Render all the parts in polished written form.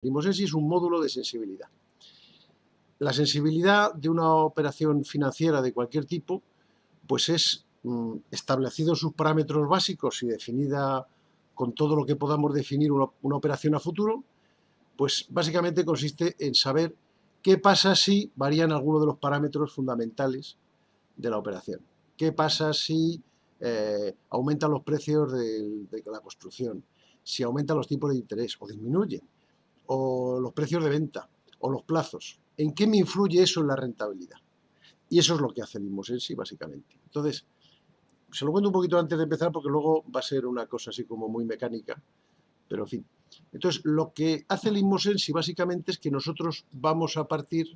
Limosensi es un módulo de sensibilidad. La sensibilidad de una operación financiera de cualquier tipo, pues es establecidos sus parámetros básicos y definida con todo lo que podamos definir una operación a futuro, pues básicamente consiste en saber qué pasa si varían algunos de los parámetros fundamentales de la operación. ¿Qué pasa si aumentan los precios de la construcción? Si aumentan los tipos de interés o disminuyen, o los precios de venta, o los plazos. ¿En qué me influye eso en la rentabilidad? Y eso es lo que hace el Limosensi, básicamente. Entonces, se lo cuento un poquito antes de empezar porque luego va a ser una cosa así como muy mecánica, pero en fin. Entonces, lo que hace el Limosensi básicamente es que nosotros vamos a partir...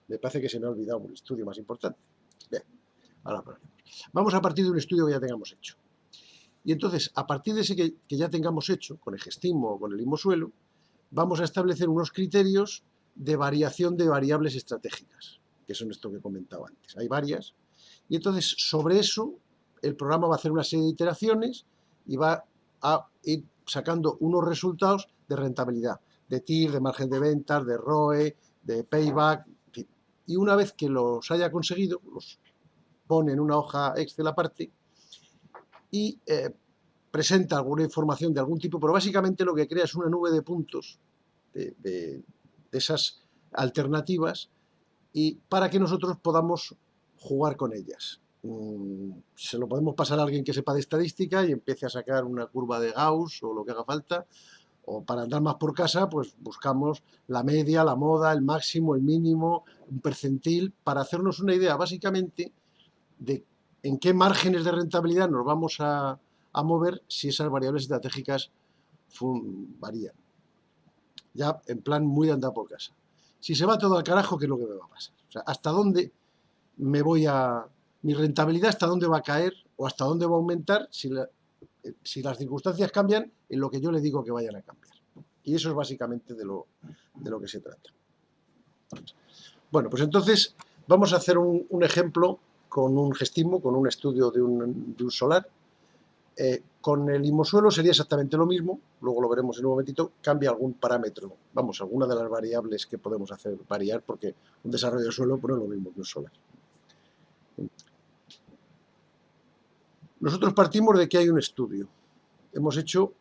Me parece que se me ha olvidado un estudio más importante. Bien, ahora hablaremos. Vamos a partir de un estudio que ya tengamos hecho. Y entonces, a partir de ese que ya tengamos hecho, con el GESTIM o con el Limosuelo, vamos a establecer unos criterios de variación de variables estratégicas, que son esto que he comentado antes. Hay varias. Y entonces, sobre eso, el programa va a hacer una serie de iteraciones y va a ir sacando unos resultados de rentabilidad, de TIR, de margen de ventas, de ROE, de payback, en fin. Y una vez que los haya conseguido, los pone en una hoja Excel aparte y presenta alguna información de algún tipo, pero básicamente lo que crea es una nube de puntos de esas alternativas y para que nosotros podamos jugar con ellas. Se lo podemos pasar a alguien que sepa de estadística y empiece a sacar una curva de Gauss o lo que haga falta, o para andar más por casa, pues buscamos la media, la moda, el máximo, el mínimo, un percentil, para hacernos una idea básicamente de en qué márgenes de rentabilidad nos vamos a mover si esas variables estratégicas varían. Ya en plan muy de andar por casa. Si se va todo al carajo, ¿qué es lo que me va a pasar? O sea, ¿hasta dónde me voy a... mi rentabilidad, hasta dónde va a caer o hasta dónde va a aumentar si las circunstancias cambian en lo que yo le digo que vayan a cambiar? Y eso es básicamente de lo que se trata. Bueno, pues entonces vamos a hacer un ejemplo con un GESTIM, con un estudio de un solar. Con el Limosuelo sería exactamente lo mismo, luego lo veremos en un momentito, cambia algún parámetro, vamos, alguna de las variables que podemos hacer variar, porque un desarrollo de suelo no es lo mismo que un solar. Nosotros partimos de que hay un estudio. Hemos hecho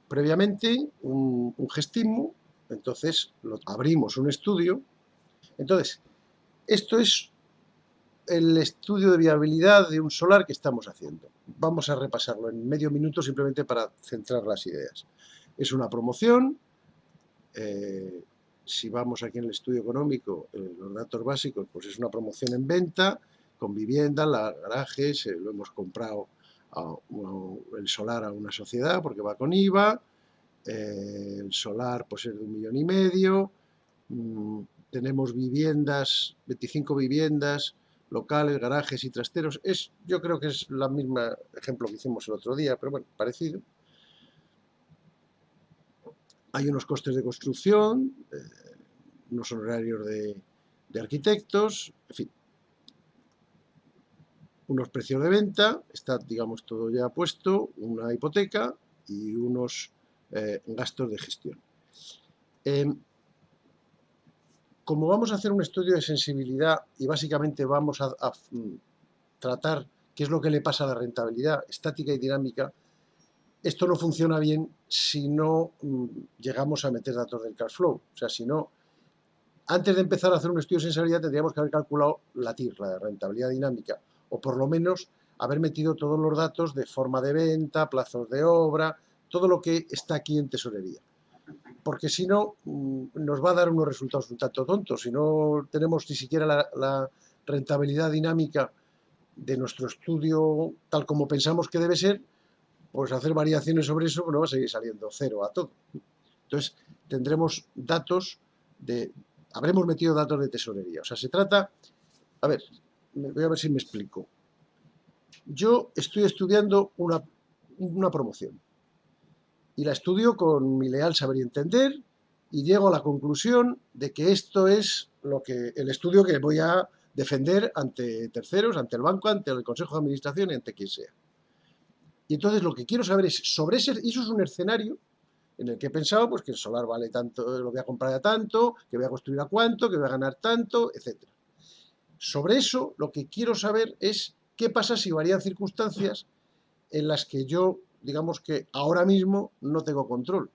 previamente un GESTIM, entonces abrimos un estudio. Entonces, esto es el estudio de viabilidad de un solar que estamos haciendo. Vamos a repasarlo en medio minuto simplemente para centrar las ideas. Es una promoción. Si vamos aquí en el estudio económico, los datos básicos, pues es una promoción en venta, con vivienda, garajes, lo hemos comprado el solar a una sociedad porque va con IVA, el solar pues es de 1,5 millones, tenemos viviendas, 25 viviendas, locales, garajes y trasteros. Yo creo que es la misma ejemplo que hicimos el otro día, pero bueno, parecido. Hay unos costes de construcción, unos honorarios de arquitectos, en fin. Unos precios de venta, está, digamos, todo ya puesto, una hipoteca y unos gastos de gestión. Como vamos a hacer un estudio de sensibilidad y básicamente vamos a tratar qué es lo que le pasa a la rentabilidad estática y dinámica, esto no funciona bien si no llegamos a meter datos del cash flow. O sea, si no, antes de empezar a hacer un estudio de sensibilidad tendríamos que haber calculado la TIR, la rentabilidad dinámica, o por lo menos haber metido todos los datos de forma de venta, plazos de obra, todo lo que está aquí en tesorería. Porque si no, nos va a dar unos resultados un tanto tontos. Si no tenemos ni siquiera la rentabilidad dinámica de nuestro estudio tal como pensamos que debe ser, pues hacer variaciones sobre eso, pues no va a seguir saliendo cero a todo. Entonces, tendremos datos habremos metido datos de tesorería. O sea, se trata... A ver, voy a ver si me explico. Yo estoy estudiando una promoción y la estudio con mi leal saber y entender y llego a la conclusión de que esto es el estudio que voy a defender ante terceros, ante el banco, ante el consejo de administración y ante quien sea. Y entonces lo que quiero saber es sobre eso es un escenario en el que he pensado pues, que el solar vale tanto, lo voy a comprar a tanto, que voy a construir a cuánto, que voy a ganar tanto, etc. Sobre eso, lo que quiero saber es qué pasa si varían circunstancias en las que yo, digamos que ahora mismo no tengo control.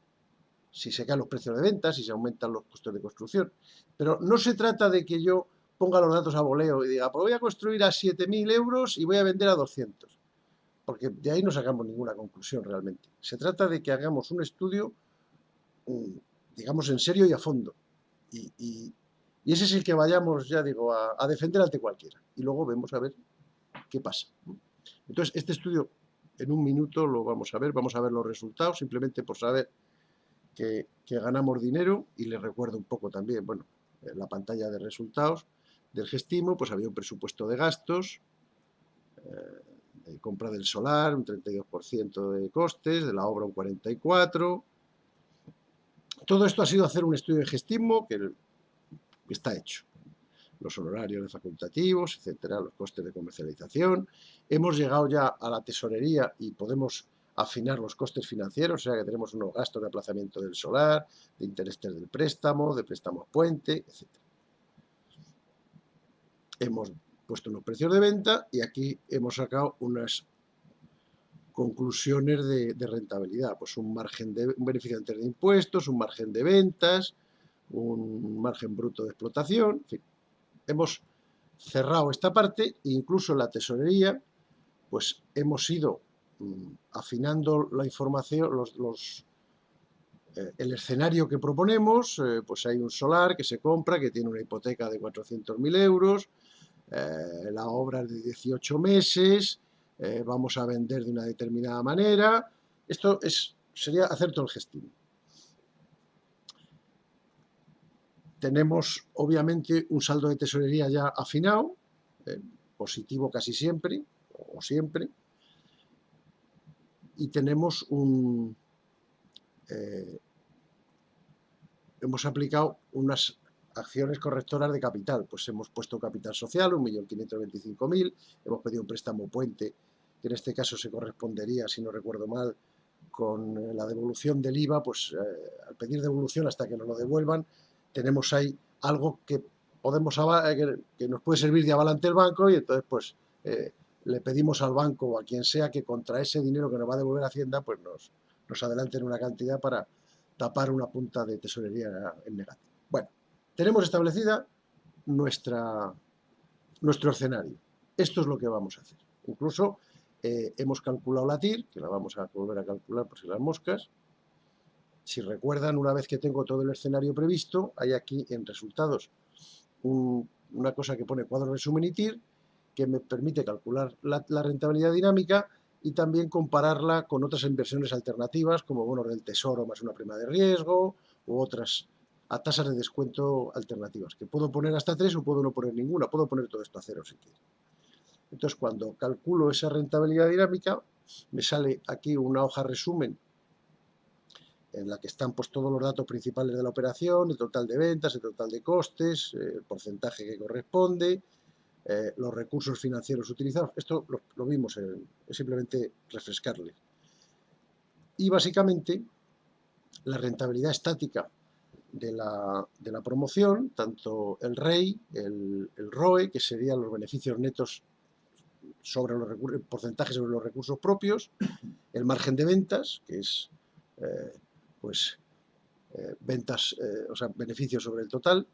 Si se caen los precios de venta, si se aumentan los costos de construcción. Pero no se trata de que yo ponga los datos a voleo y diga, pues voy a construir a 7.000 euros y voy a vender a 200. Porque de ahí no sacamos ninguna conclusión realmente. Se trata de que hagamos un estudio, digamos, en serio y a fondo. Y ese es el que vayamos, ya digo, a defender ante cualquiera. Y luego vemos a ver qué pasa. Entonces, este estudio en un minuto lo vamos a ver los resultados, simplemente por saber que ganamos dinero. Y les recuerdo un poco también, bueno, en la pantalla de resultados del Gestimo, pues había un presupuesto de gastos, de compra del solar, un 32% de costes, de la obra un 44%. Todo esto ha sido hacer un estudio de Gestimo que está hecho. Los honorarios de facultativos, etcétera, los costes de comercialización. Hemos llegado ya a la tesorería y podemos afinar los costes financieros, o sea que tenemos unos gastos de aplazamiento del solar, de intereses del préstamo, de préstamo a puente, etcétera. Hemos puesto unos precios de venta y aquí hemos sacado unas conclusiones de rentabilidad, pues un beneficio antes de impuestos, un margen de ventas, un margen bruto de explotación, en fin. Hemos cerrado esta parte e incluso en la tesorería pues hemos ido afinando la información, el escenario que proponemos. Pues hay un solar que se compra, que tiene una hipoteca de 400.000 euros, la obra es de 18 meses, vamos a vender de una determinada manera. Esto sería hacer todo el Gestimo. Tenemos, obviamente, un saldo de tesorería ya afinado, positivo casi siempre, o siempre, y tenemos hemos aplicado unas acciones correctoras de capital. Pues hemos puesto capital social, 1.525.000, hemos pedido un préstamo puente, que en este caso se correspondería, si no recuerdo mal, con la devolución del IVA. Pues al pedir devolución hasta que nos lo devuelvan, tenemos ahí algo que que nos puede servir de aval ante el banco, y entonces pues le pedimos al banco o a quien sea que contra ese dinero que nos va a devolver Hacienda pues nos adelanten una cantidad para tapar una punta de tesorería en negativo. Bueno, tenemos establecida nuestro escenario. Esto es lo que vamos a hacer. Incluso hemos calculado la TIR, que la vamos a volver a calcular por si las moscas. Si recuerdan, una vez que tengo todo el escenario previsto, hay aquí en resultados una cosa que pone cuadro resumen y TIR, que me permite calcular la rentabilidad dinámica y también compararla con otras inversiones alternativas, como bonos del tesoro más una prima de riesgo, u otras a tasas de descuento alternativas, que puedo poner hasta 3 o puedo no poner ninguna, puedo poner todo esto a 0 si quiero. Entonces, cuando calculo esa rentabilidad dinámica, me sale aquí una hoja resumen en la que están pues todos los datos principales de la operación, el total de ventas, el total de costes, el porcentaje que corresponde, los recursos financieros utilizados. Esto lo vimos, es simplemente refrescarle. Y básicamente la rentabilidad estática de la promoción, tanto el REI, el ROE, que serían los beneficios netos sobre el porcentaje sobre los recursos propios, el margen de ventas, que es ventas, o sea, beneficios sobre el total,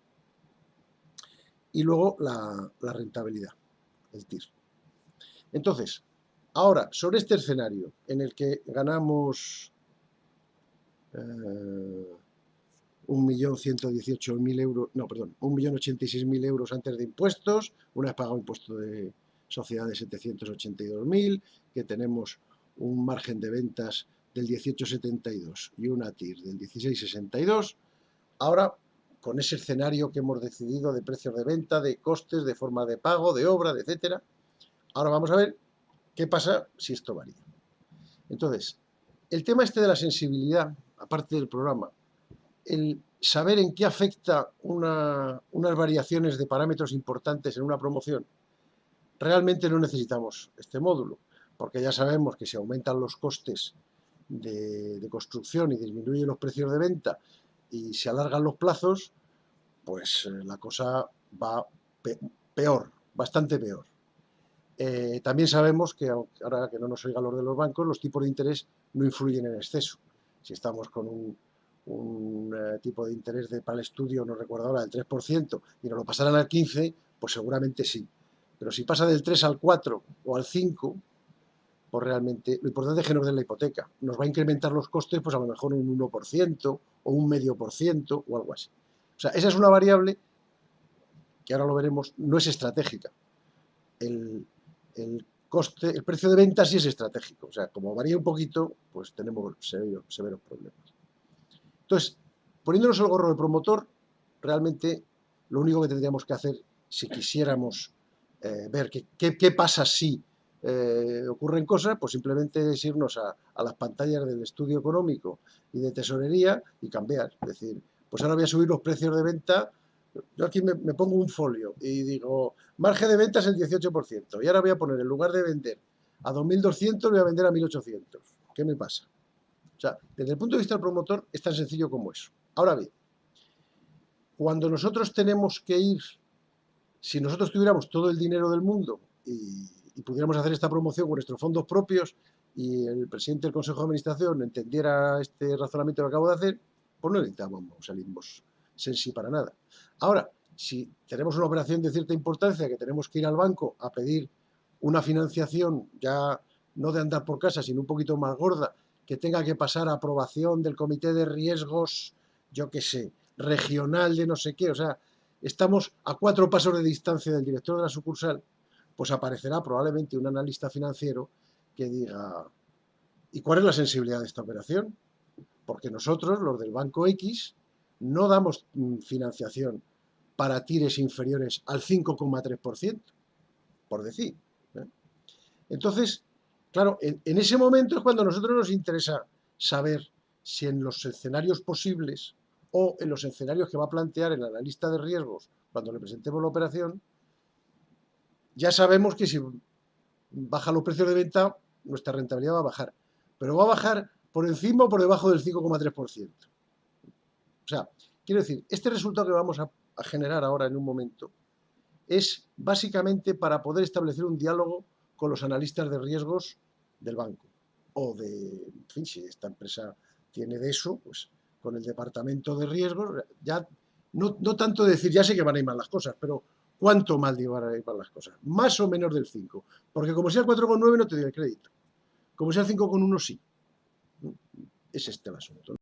y luego la rentabilidad, el TIR. Entonces, ahora, sobre este escenario en el que ganamos 1.118.000 euros, no, perdón, 1.086.000 euros antes de impuestos, una vez pagado impuesto de sociedad de 782.000, que tenemos un margen de ventas del 18,72 y una TIR del 16,62. Ahora, con ese escenario que hemos decidido de precios de venta, de costes, de forma de pago, de obra, etcétera, ahora vamos a ver qué pasa si esto varía. Entonces, el tema este de la sensibilidad, aparte del programa, el saber en qué afecta unas variaciones de parámetros importantes en una promoción, realmente no necesitamos este módulo, porque ya sabemos que si aumentan los costes de construcción y disminuye los precios de venta y se alargan los plazos, pues la cosa va peor, bastante peor. También sabemos que, ahora que no nos oiga los de los bancos, los tipos de interés no influyen en exceso. Si estamos con un tipo de interés para el estudio, no recuerdo ahora, del 3%, y nos lo pasaran al 15%, pues seguramente sí. Pero si pasa del 3 al 4 o al 5, pues realmente lo importante es que nos den la hipoteca. Nos va a incrementar los costes, pues a lo mejor un 1% o un 0,5% o algo así. O sea, esa es una variable que ahora lo veremos, no es estratégica. El coste, el precio de venta sí es estratégico. O sea, como varía un poquito, pues tenemos severos problemas. Entonces, poniéndonos el gorro de promotor, realmente lo único que tendríamos que hacer, si quisiéramos ver qué pasa si ocurren cosas, pues simplemente es irnos a las pantallas del estudio económico y de tesorería y cambiar. Es decir, pues ahora voy a subir los precios de venta. Yo aquí me pongo un folio y digo, margen de ventas el 18%. Y ahora voy a poner, en lugar de vender a 2.200, voy a vender a 1.800. ¿Qué me pasa? O sea, desde el punto de vista del promotor es tan sencillo como eso. Ahora bien, cuando nosotros tenemos que ir, si nosotros tuviéramos todo el dinero del mundo y pudiéramos hacer esta promoción con nuestros fondos propios y el presidente del Consejo de Administración entendiera este razonamiento que acabo de hacer, pues no necesitábamos el IMBOS Sensi para nada. Ahora, si tenemos una operación de cierta importancia que tenemos que ir al banco a pedir una financiación ya no de andar por casa, sino un poquito más gorda, que tenga que pasar a aprobación del comité de riesgos, yo qué sé, regional de no sé qué, o sea, estamos a 4 pasos de distancia del director de la sucursal, pues aparecerá probablemente un analista financiero que diga, ¿y cuál es la sensibilidad de esta operación? Porque nosotros, los del Banco X, no damos financiación para tires inferiores al 5,3%, por decir. Entonces, claro, en ese momento es cuando a nosotros nos interesa saber si en los escenarios posibles o en los escenarios que va a plantear el analista de riesgos cuando le presentemos la operación, ya sabemos que si bajan los precios de venta, nuestra rentabilidad va a bajar. Pero va a bajar por encima o por debajo del 5,3%. O sea, quiero decir, este resultado que vamos a generar ahora en un momento es básicamente para poder establecer un diálogo con los analistas de riesgos del banco. O de, en fin, si esta empresa tiene de eso, pues con el departamento de riesgos, ya no tanto decir, ya sé que van a ir mal las cosas, pero ¿cuánto mal van a ir mal las cosas? Más o menos del 5. Porque como sea el 4,9 no te doy el crédito. Como sea el 5,1 sí. Es este el asunto.